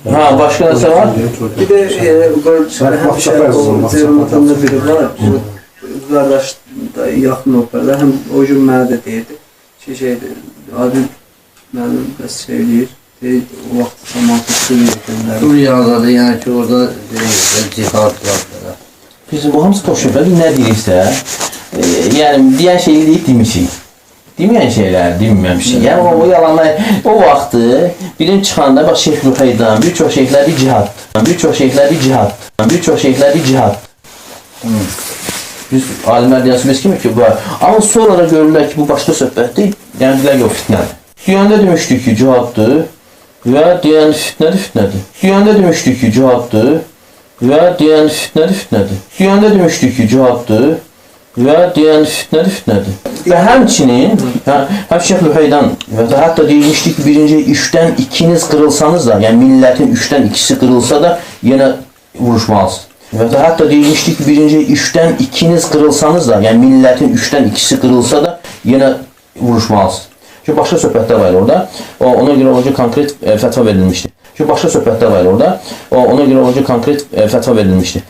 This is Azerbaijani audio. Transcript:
Ha, başka nəsə var? Bir de həmişə o Zeyromatanda biri var. O qardaş da yaxın operada. Həm o gün mənə də deyirdi. Şeydir, Adil mənim bəs söyləyir. Deyir, o vaxt Samatı Suriya göndərir. Suriyada da yəni ki, orada cihad var. Bizim bu hamısı boş söhbət. Nə deyirsə, yəni deyən şeyi deyib demişik. Deməyən şeylər deməmişik. Yəni o yalanlar, o vaxtı bilim çıxanda bax Şeyx Rüheydan, bir çox şeyhləri cihad. Bir çox şeyhləri cihad. Bir çox şeyhləri cihad. Biz alimlər deyərsiniz kimi ki, var. Amma sonra görürlər ki, bu başqa söhbətdir. Yəni deyirlər ki, o fitnədir. Deyəndə demişdik ki, cihaddır və deyən fitnədir. Deyəndə demişdik ki, cihaddır və deyən fitnədir. Deyəndə demişdik ki, cihaddır və deyən fitnədir. Və həmçinin, həm Şeyx Rüheydan və hətta deyilmişdi ki, birinci üçdən ikiniz qırılsanız da, yəni millətin üçdən ikisi qırılsa da yenə vuruşmalısınız. Və hətta deyilmişdi ki, birinci üçdən ikiniz qırılsanız da, yəni millətin üçdən ikisi qırılsa da yenə vuruşmalısınız. Çünki başqa söhbətlər var orada. Ona görə olacaq konkret fətva verilmişdi. Çünki başqa söhbətlər var orada. Ona görə olacaq konkret fətva verilmişdi.